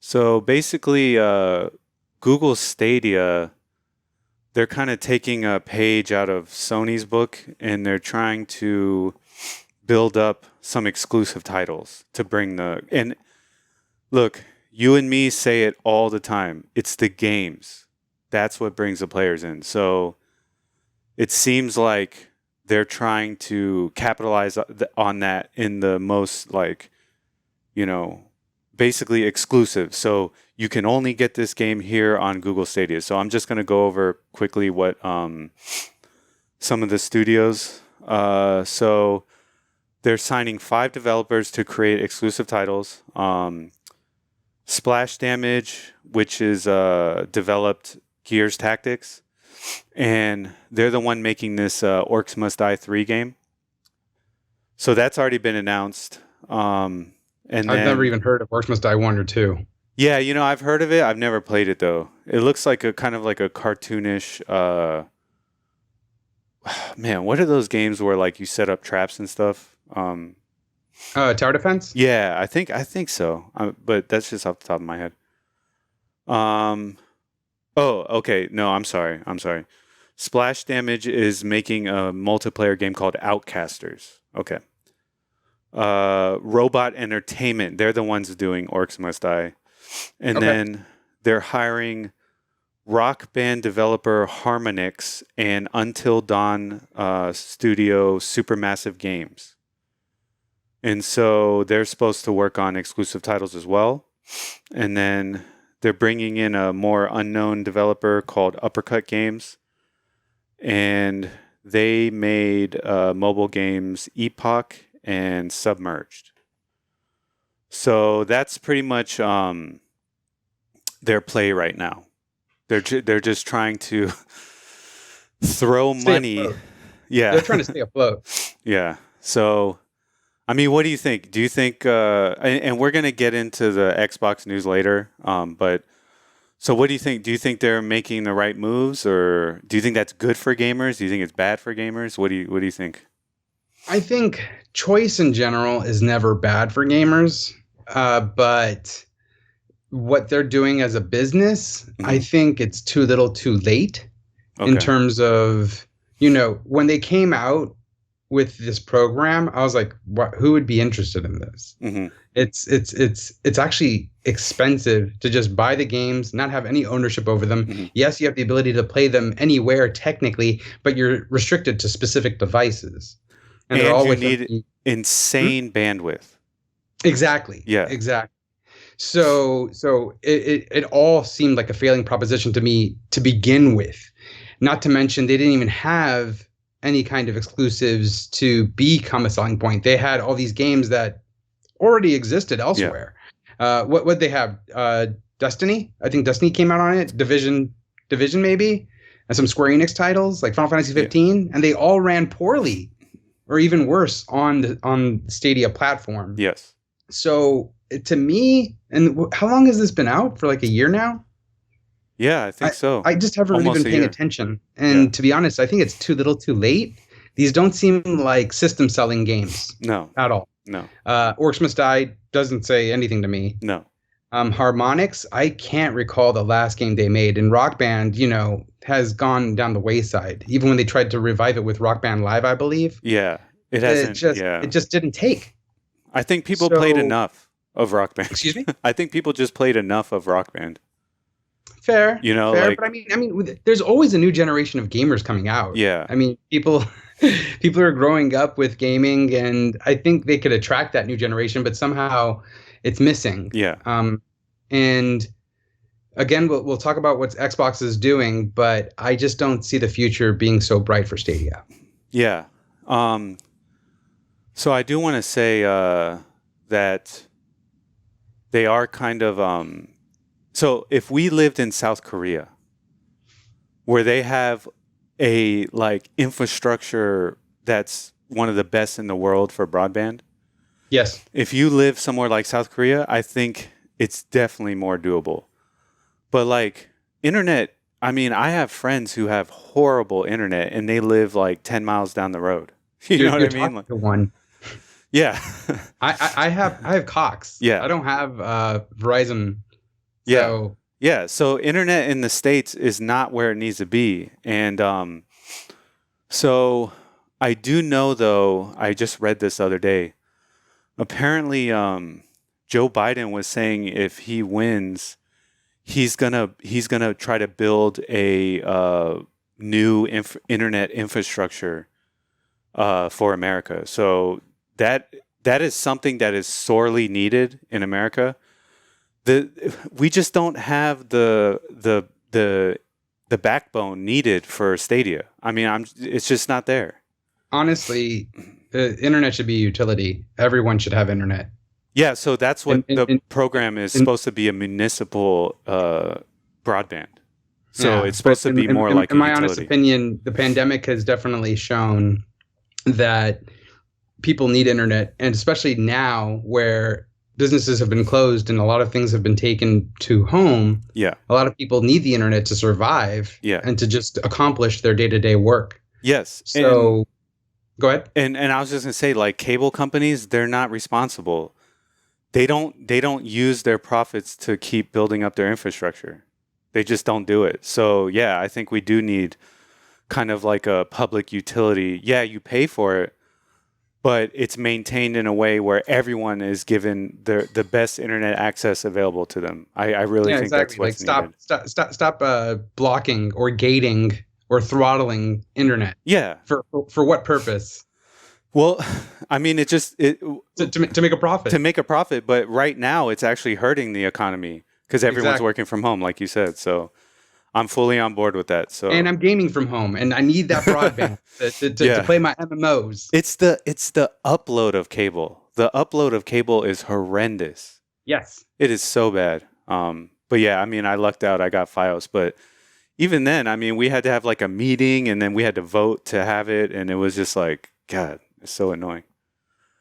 So basically, Google Stadia, they're kind of taking a page out of Sony's book and they're trying to build up some exclusive titles to bring and look, you and me say it all the time. It's the games. That's what brings the players in. So it seems like they're trying to capitalize on that in the most you know, basically exclusive. So you can only get this game here on Google Stadia. So I'm just going to go over quickly what some of the studios. So they're signing 5 developers to create exclusive titles. Splash Damage, which is developed Gears Tactics, and they're the one making this Orcs Must Die 3 game. So that's already been announced. And I've never even heard of Orcs Must Die 1 or 2. Yeah, I've heard of it. I've never played it though. It looks like a kind of like a cartoonish. Man, what are those games where like you set up traps and stuff? Tower Defense? Yeah, I think so. But that's just off the top of my head. Oh, okay. No, I'm sorry. Splash Damage is making a multiplayer game called Outcasters. Okay. Robot Entertainment, they're the ones doing Orcs Must Die. And Okay. then they're hiring rock band developer Harmonix and Until Dawn studio Supermassive Games. And so they're supposed to work on exclusive titles as well. And then they're bringing in a more unknown developer called Uppercut Games. And they made mobile games Epoch and Submerged. So that's pretty much their play right now. They're just trying to throw Stay money. afloat. Yeah. They're trying to stay afloat. Yeah. So, I mean, what do you think? Do you think, and we're going to get into the Xbox news later, but so what do you think? Do you think they're making the right moves, or do you think that's good for gamers? Do you think it's bad for gamers? What do you think? I think choice in general is never bad for gamers, but what they're doing as a business, I Hmm. think it's too little too late in Okay. terms of, when they came out with this program, I was like, who would be interested in this? Hmm. It's actually expensive to just buy the games, not have any ownership over them. Hmm. Yes, you have the ability to play them anywhere technically, but you're restricted to specific devices, and they're And all you within need Hmm? insane bandwidth. Exactly, Yeah. exactly. So it all seemed like a failing proposition to me to begin with. Not to mention they didn't even have any kind of exclusives to become a selling point. They had all these games that already existed Yeah. elsewhere. What they have? Destiny. I think Destiny came out on it. Division maybe, and some Square Enix titles like Final Fantasy Yeah. 15, and they all ran poorly, or even worse on the Stadia platform. Yes. So to me, and how long has this been out? For like a year now? Yeah, I think I so. I just haven't really been Almost a paying year. attention. Yeah. And to be honest, I think it's too little, too late. These don't seem like system selling games No. at all. No. Orcs Must Die doesn't say anything to me. No. Harmonix, I can't recall the last game they made. And Rock Band, has gone down the wayside. Even when they tried to revive it with Rock Band Live, I believe, Yeah. It it hasn't. just Yeah. it just didn't take. I think people played So, enough of Rock Band. excuse me. I think people just played enough of Rock Band. Fair, fair, but Like, there's always a new generation of gamers coming out. yeah. I mean, people are growing up with gaming, and I think they could attract that new generation, but somehow it's missing. Yeah. And again, we'll talk about what Xbox is doing, but I just don't see the future being so bright for Stadia. Yeah. Um, so I do want to say that they are kind of so if we lived in South Korea where they have a like infrastructure that's one of the best in the world for broadband, Yes. if you live somewhere like South Korea, I think it's definitely more doable. But like internet, I mean, I have friends who have horrible internet and they live like 10 miles down the road. You You're know what you're I mean? talking Like, to one. yeah. I have Cox. Yeah. I don't have Verizon Yeah. So Yeah. So internet in the States is not where it needs to be. And so I do know, though, I just read this the other day. Apparently, Joe Biden was saying if he wins, he's gonna try to build a new internet infrastructure for America. So that is something that is sorely needed in America. We just don't have the backbone needed for Stadia. I mean, it's just not there. honestly, the internet should be a utility. Everyone should have internet. Yeah, so that's what And, and, the and, program is and supposed to be, a municipal broadband. So yeah, it's but supposed to be more like in a my honest utility. opinion, the pandemic has definitely shown that people need internet, and especially now where businesses have been closed and a lot of things have been taken to home, Yeah. a lot of people need the internet to survive Yeah. and to just accomplish their day-to-day work. Yes. So go ahead. And I was just gonna say, like, cable companies, they're not responsible. They don't use their profits to keep building up their infrastructure. They just don't do it. So yeah, I think we do need kind of like a public utility. Yeah, you pay for it, but it's maintained in a way where everyone is given the best internet access available to them. I really Yeah, think that's exactly. Like what's needed. stop blocking or gating or throttling internet. Yeah. For what purpose? Well, I mean, To make a profit. to make a profit, but right now it's actually hurting the economy because everyone's Exactly. working from home, like you said. So I'm fully on board with that. So And I'm gaming from home, and I need that broadband to Yeah. play my MMOs. it's the upload of cable. The upload of cable is horrendous. Yes. It is so bad. But yeah, I mean, I lucked out. I got Fios, but even then, I mean, we had to have like a meeting, and then we had to vote to have it, and it was just like, God, it's so annoying.